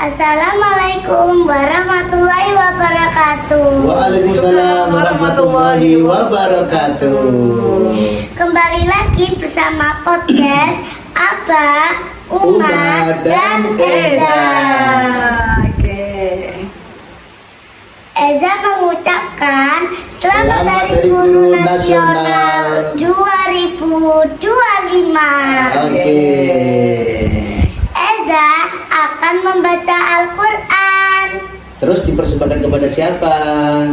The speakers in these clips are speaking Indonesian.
Assalamualaikum warahmatullahi wabarakatuh. Waalaikumsalam warahmatullahi wabarakatuh. Kembali lagi bersama podcast Abah, Uma, dan Eza. Eza mengucapkan Selamat Hari Guru Nasional 2025. Eza akan membaca Al-Quran. Terus dipersembahkan kepada siapa?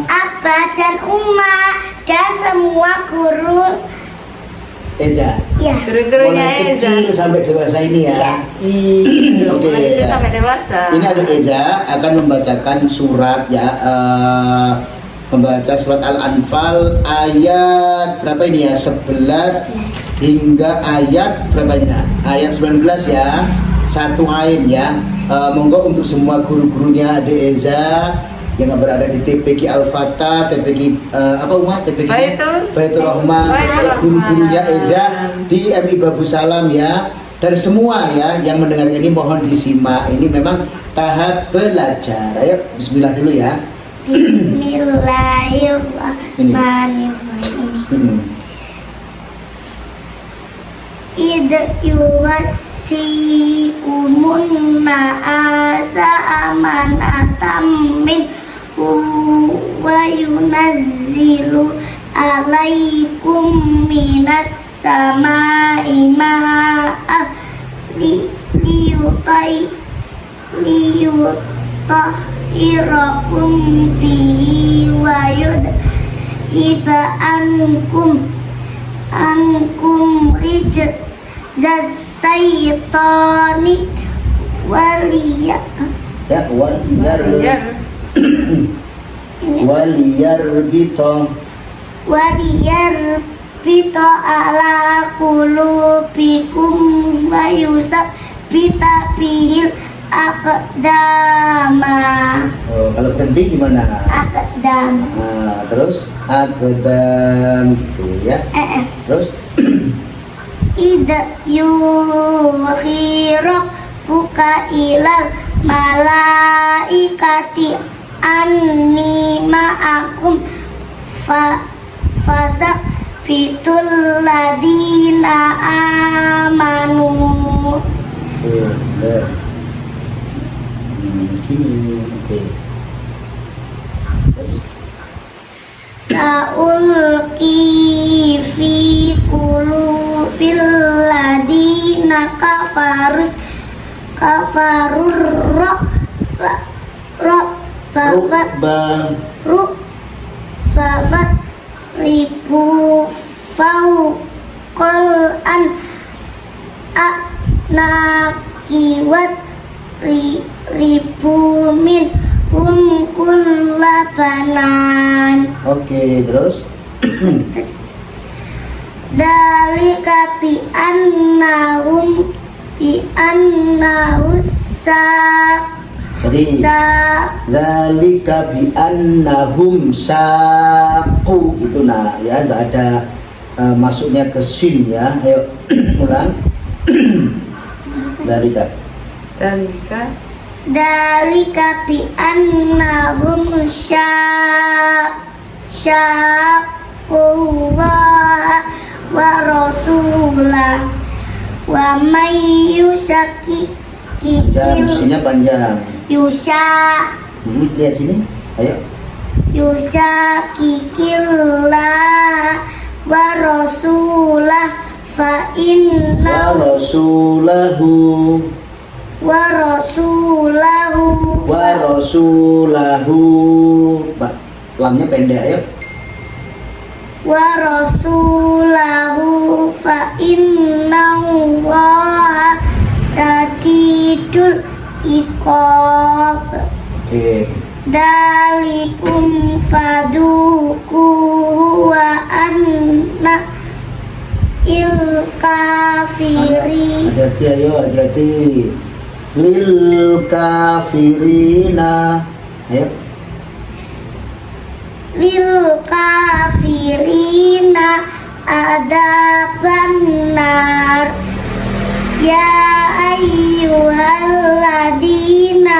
Abah dan Uma dan semua guru Eza. ya. Guru-gurunya Mulai Eza. kecil sampai dewasa ini ya. Oke, Mulai kecil ya. sampai dewasa. Ini adik Eza akan membacakan surat ya. Membaca surat Al-Anfal ayat berapa ini ya? 11 hingga ayat berapa ini? Ayat 19 ya. Satu ayat ya. Monggo untuk semua guru-gurunya adik Eza yang berada di TPQ Al-Fatah, TPQ apa Uma? TPQ Baitur Rahman, guru-gurunya Eza di MI Babu Salam ya. Dan semua ya yang mendengar ini mohon disimak. Ini memang tahap belajar. Ayo bismillah dulu ya. Bismillahirrahmanirrahim. Yuwasikumun na'asa amanatan min wa yunazzilu alaikum minas samai ma'a liyutahhirakum bihi wa yudhiba ankum rijzasaitani waliyar Ya waliyar bito ala qulubikum wa yusabbita bihil aqdama. Kalau berhenti gimana? Aqdam. Terus aqdam gitu ya. Terus Ida yukhirok buka ilal malaikati anni ma'akum fasa bitul ladina amanu. Gini, oke. Terus Saulki fi qulubil ladina kafarur bafat ribu fauqal an nakiwat ribu min kullabanan. oke, terus Dalika bi annahum jadi zalika bi annahum saqu itu nah ya, enggak ada masuknya ke sin ya. Ayo ulang. Dalika bi annahum syaqullah wa rasulah wa may yusyaqi Musiknya panjang. Lihat sini. Ayo. Yusyaqillah wa rasulah fa inna wa rasulahu. Lamnya pendek, ayo. Wa rasulahu fa innallaha syadidul iqab. Oke. Dalikum faduku wa anna il kafiri. Hati-hati, ayo, hati-hati. Lil kafirina. Ayo. Lil kafirina adaban nar. Ya ayyuhalladzina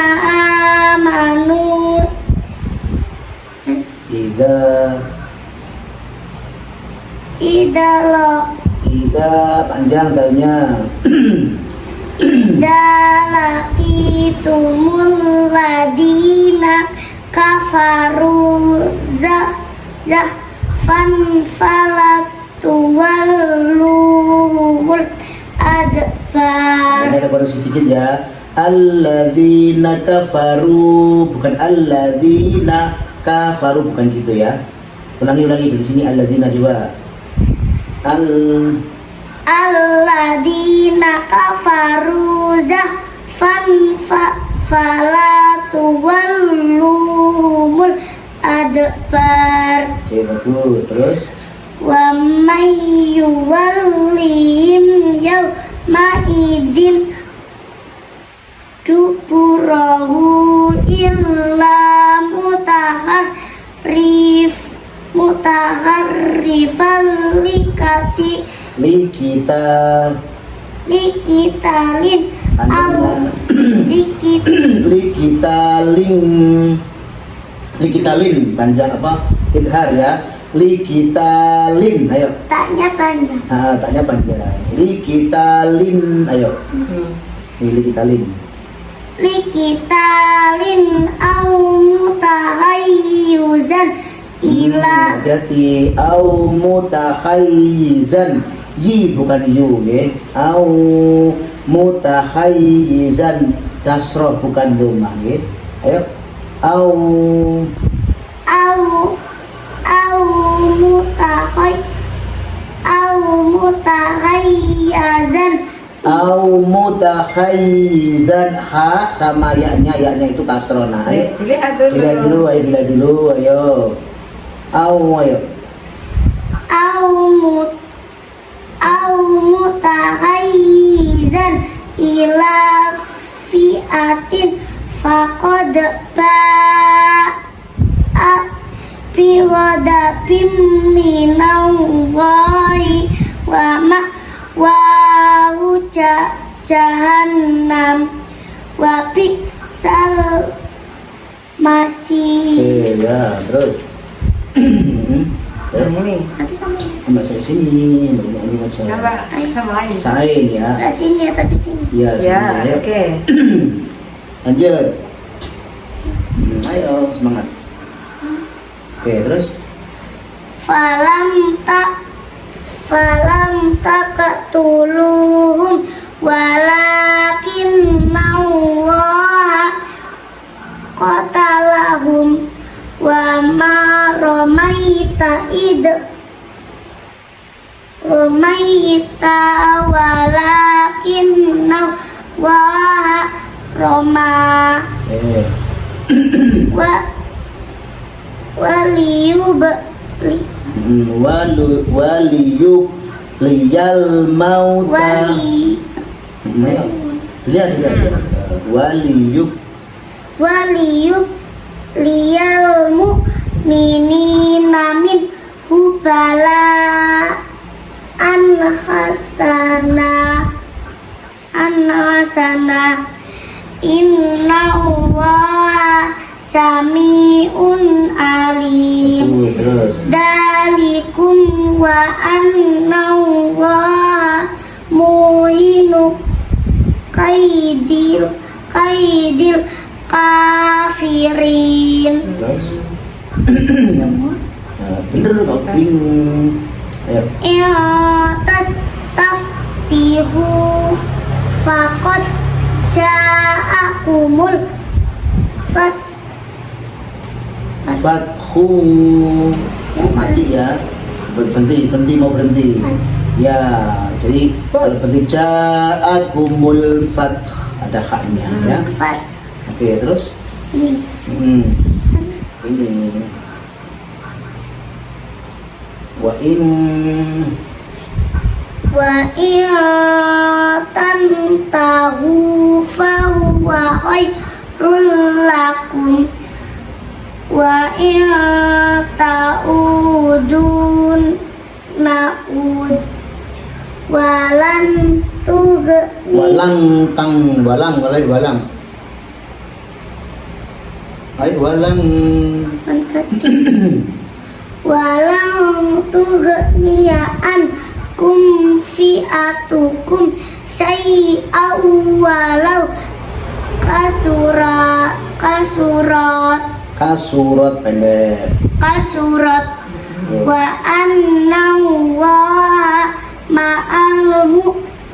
Ida panjang dalnya. Idza laqitumul ladina kafaru zahfan falatu wallul adbar. Ada koreksi sedikit ya. Alladzina kafaru, bukan alladzina kafaru, bukan gitu ya. Ulangi dari sini alladzina juga. Alladzina kafaru zahfan falatu wallul adbar. Oke, bagus. Terus Wa may yuwallihim yawma idzin duburahu illa mutaharrifan likitalin au likitalin panjang apa? Idhar ya. Likitalin, ayo. taknya panjang. Taknya panjang. Likitalin, ayo. Likitalin Au mutahayyuzan ila hati-hati. Au mutahayyizan, yi bukan yu ya. Au mutahayyizan, kasroh bukan dhammah ya. Ayo. Au mutahayyizan, ha sama ya-nya itu kasroh. Nah, ayo. Dilihat dulu, ayo. Au mutahayyizan ila fi'atin faqad ba'a bi ghadabin minallahi wa jahannam wa bi'sal masih. Oke ya, terus. Ini Sama saya sini, ini aja. sama ini. Sain ya. Nggak sini ya, tapi sini. Iya, sini. Ya, Ayo. oke. Lanjut. Ayo, semangat. Oke, terus. Falam taqtuluhum walakin Allah qatalahum wa ma ramaita walakin Allah rama waliyub liyal mauta. Lihat. Waliyub liyal mu'minina min hubala an hasana inna Allah sami'un alim. Dalikum wa anna Allah muhinu kaidil kafirin. Terus. Bener kok bingung. Ayo. Tas taftihu faqad ja'akumul Fathu mati ya. Berhenti mau berhenti. Ya, jadi seperti ja'akumul fath, ada haknya ya. Oke, terus Ini ini wa in tantahu fahuwa khairul lakum wa in ta'udun na'ud walan walang ay walang walau tughniyan kum fi'atukum syai'aw walau kasurat pendek. wa annallaha ma'al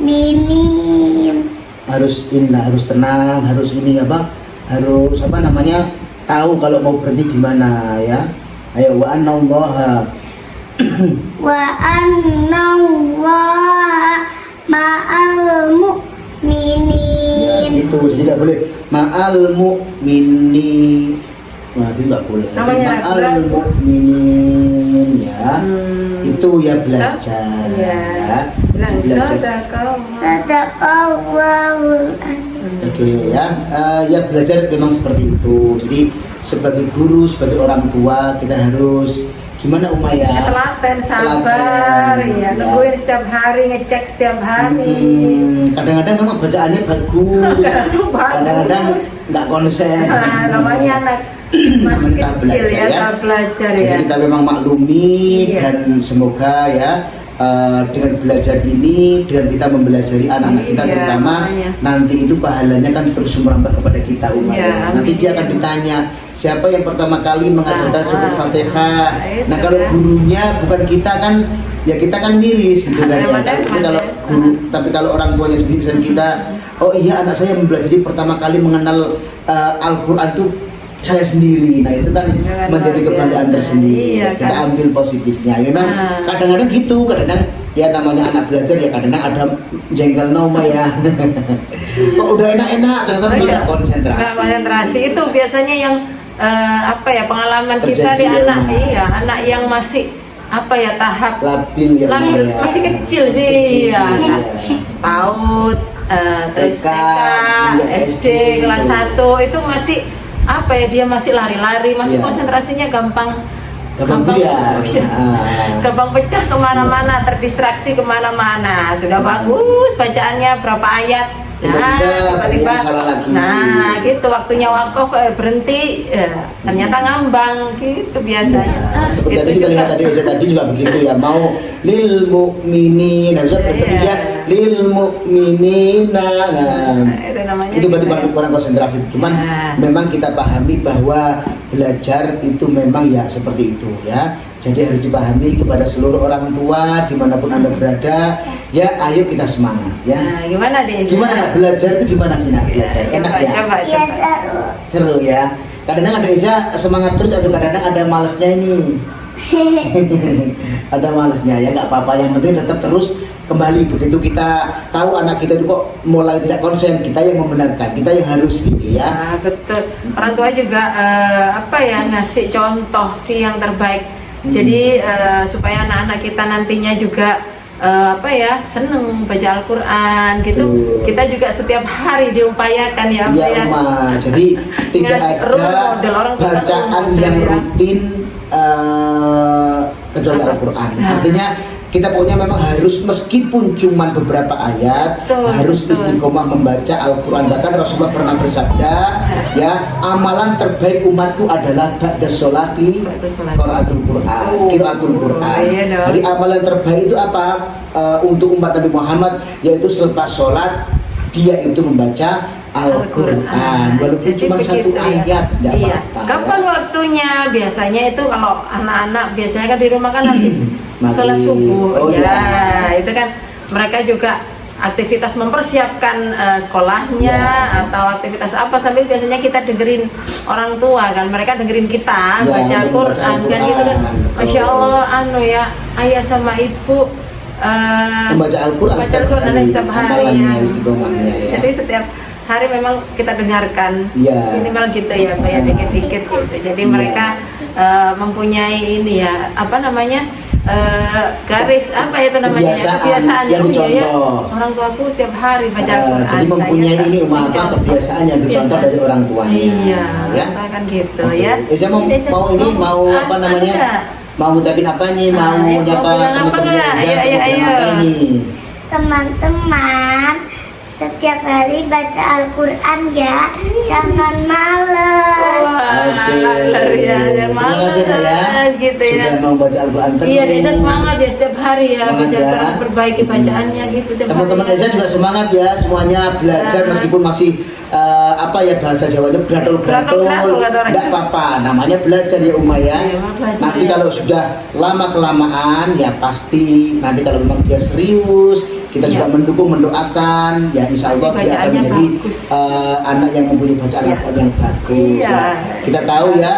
mu'minin. Harus tenang, harus ini apa? Harus apa namanya? Tahu kalau mau berhenti di mana ya. Ayo wa annallaha ma'al mu'minin. Ya, itu jadi tidak boleh ma'al mu'mini. Nah, itu tidak boleh. Namanya Ma'al mu'minin ya. Itu ya belajar ya. Bilang Sadaqallahul azim. Oke ya, ya belajar memang seperti itu. Jadi sebagai guru, sebagai orang tua kita harus gimana Umayyah? telaten, sabar, ya, nungguin setiap hari, ngecek setiap hari. Kadang-kadang memang bacaannya bagus, kadang-kadang nggak konsen. Nah, namanya anak masih Kita kecil belajar, ya, tahap belajar Jadi ya. kita memang maklumi Iya. dan semoga ya dengan belajar ini, dengan kita mempelajari anak-anak kita Iya, terutama makanya. nanti itu pahalanya kan terus merambah kepada kita Umayyah. Iya, Nanti amin. dia akan ditanya siapa yang pertama kali mengajarkan surat Fatihah. itu Nah kalau kan. gurunya bukan kita kan, ya kita kan miris gitu kan ya. Tapi kalau orang tuanya sendiri dan kita, oh iya anak saya mempelajari pertama kali mengenal Al-Quran itu saya sendiri. Nah itu kan Jangan menjadi luar kebanggaan biasa. tersendiri. Iya, Kita kan? ambil positifnya. Memang Nah. kadang-kadang gitu, kadang-kadang ya namanya anak belajar ya kadang-kadang ada jengkel nama ya. Kok udah enak-enak ternyata Oh, iya. tidak konsentrasi. Nggak konsentrasi itu biasanya yang apa ya, pengalaman kita Terjadi di ya, anak, Ma. iya, anak yang masih apa ya, tahap Labil ya. labil, Umayyah. masih kecil sih, Kecil, iya. iya. PAUD, terus TK, TK, iya, SD kelas 1 itu masih apa ya, dia masih lari-lari, masih Iya. konsentrasinya gampang buyar. gampang pecah kemana-mana, terdistraksi kemana-mana. Sudah bagus bacaannya berapa ayat, Tiba-tiba banyak yang salah lagi. nah gitu, waktunya wakaf berhenti, ternyata ngambang gitu biasanya. Nah, seperti Gitu tadi kita juga. lihat tadi Eza tadi juga begitu ya, mau lil mukminin harusnya berarti Iya. dia lil mukminina. Nah, Itu namanya itu berarti gitu ya. kurang konsentrasi. Cuman Nah. memang kita pahami bahwa belajar itu memang ya seperti itu ya. Jadi harus dipahami kepada seluruh orang tua dimanapun anda berada. Ya, ayo kita semangat ya. Nah, gimana deh? Gimana nak belajar itu gimana sih nak belajar? Enak ya? Coba, Ya coba. seru. Seru ya. Kadang-kadang ada Eza semangat terus, atau kadang-kadang ada malesnya ini. Ada malesnya ya, nggak apa-apa, yang penting tetap terus kembali. Begitu kita tahu anak kita itu kok mulai tidak konsen, kita yang membenarkan, kita yang harus gitu ya. Nah, betul. Orang tua juga apa ya, ngasih contoh sih yang terbaik. Jadi supaya anak-anak kita nantinya juga apa ya, seneng baca Al-Quran gitu. Betul. Kita juga setiap hari diupayakan ya, apa Iya ya. Umar, jadi tidak Ngasih role ada model, orang tua kan bacaan role model yang ya. rutin kecuali Apa? Al-Quran. Nah. Artinya kita pokoknya memang harus, meskipun cuma beberapa ayat, Betul, harus betul. istiqomah membaca Al-Quran. Bahkan Rasulullah pernah bersabda, ya amalan terbaik umatku adalah ba'da sholati Ba'da sholati. qiraatul Quran, Oh, qiraatul Quran. iya dong. Jadi amalan terbaik itu apa untuk umat Nabi Muhammad, yaitu selepas sholat dia itu membaca Al-Quran, walaupun Jadi cuma satu begitu ya. ayat, tidak Iya. apa-apa. Kapan waktunya? Biasanya itu kalau anak-anak biasanya kan di rumah kan habis Maghrib. sholat subuh. Oh, ya, iya. itu kan mereka juga aktivitas mempersiapkan sekolahnya Ya. atau aktivitas apa, sambil biasanya kita dengerin orang tua kan, mereka dengerin kita Ya, baca Al-Quran membaca kan gitu kan. Al-Quran. Masya Allah, ya, ayah sama ibu Membaca Al-Quran baca setiap Al-Quran hari, setiap hari amalannya, ya. istiqomahnya ya. Jadi setiap hari memang kita dengarkan, Iya. minimal gitu ya, Pak ya, dikit-dikit gitu. Jadi Iya. mereka mempunyai ini ya, apa namanya, garis apa itu namanya, Kebiasaan yang oh iya ya, dicontoh. orang tuaku setiap hari baca Al-Quran. Jadi mempunyai saya ini mencontoh. kebiasaan yang dicontoh Kebiasaan. dari orang tuanya. Iya, ya. kan gitu Oke. ya. Eza mau Eza, mau apa namanya? enggak? Mau ngucapin apa nih? Mau Ayo, nyapa mau bilang apa teman-teman enggak? Eza? Ayo, Mau ayo, bilang apa ayo. ini? Teman-teman, setiap hari baca Al-Quran ya, jangan males. Wah, Oke. benar ya, jangan Terima kasih, Nak, ya. gitu ya. Sudah mau baca Al-Quran terus. Iya, Eza semangat ya setiap hari ya Semangat baca ya. Al-Quran, perbaiki bacaannya gitu tiap Teman-teman hari. Eza juga semangat ya, semuanya belajar Ah. meskipun masih apa ya bahasa Jawanya Gratul-gratul kata orang nggak Jawa. apa-apa, namanya belajar ya Uma ya. Iya, belajar Nanti ya. kalau sudah lama kelamaan ya pasti nanti kalau memang dia serius kita Iya. juga mendukung mendoakan ya insya Allah Pasti dia akan bacaannya menjadi bagus. anak yang mempunyai bacaan Iya. Al-Quran yang bagus. Iya. Ya, kita tahu ya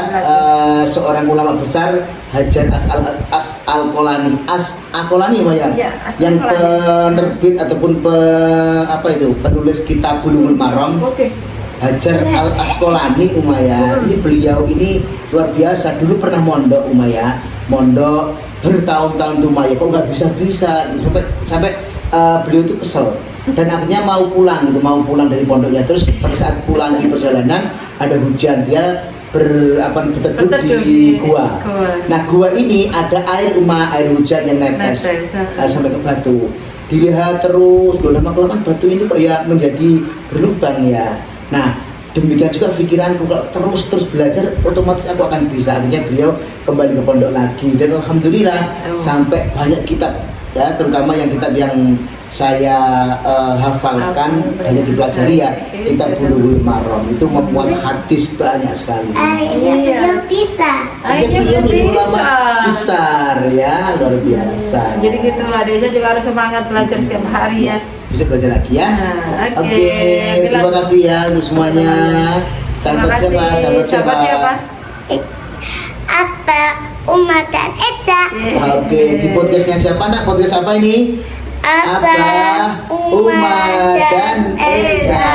seorang ulama besar Hajar Asqalani Asqalani ya, Iya, yang Asqalani. penerbit ataupun penulis kitab Bulughul Maram. Oke. Hajar Asqalani Umaya. Ini beliau ini luar biasa. Dulu pernah mondok Umaya, mondok bertahun-tahun tuh Umaya. Kok nggak bisa gitu. Sampai beliau itu kesel dan akhirnya mau pulang dari pondoknya. Terus pada saat pulang di perjalanan ada hujan, dia berteduh Berteduh di di gua. gua. Nah gua ini ada air hujan yang netes sampai ke batu. Dilihat terus, lama kelamaan batu ini kok ya menjadi berlubang ya. Nah demikian juga pikiranku, kalau terus belajar otomatis aku akan bisa. Akhirnya beliau kembali ke pondok lagi dan alhamdulillah sampai banyak kitab ya, terutama yang kitab yang saya hafalkan banyak dipelajari ya, kitab Bulughul Maram itu memuat hadis banyak sekali. Akhirnya Iya. beliau bisa. Akhirnya Beliau menjadi bisa. ulama besar ya, luar biasa. Jadi gitu lah, Deza juga harus semangat belajar setiap hari ya. Bisa belajar lagi ya. Nah, Oke, terima kasih ya untuk semuanya. Sahabat siapa? Sahabat siapa? Apa Uma dan Eca? Yeah. Oke, di podcastnya siapa nak? Podcast apa ini? Apa Uma dan Eza.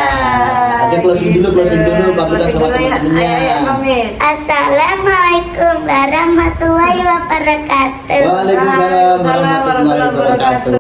Oke, closing dulu, pamitan sama teman-temannya. Ayo, pamit. Assalamualaikum warahmatullahi wabarakatuh. Waalaikumsalam warahmatullahi wabarakatuh.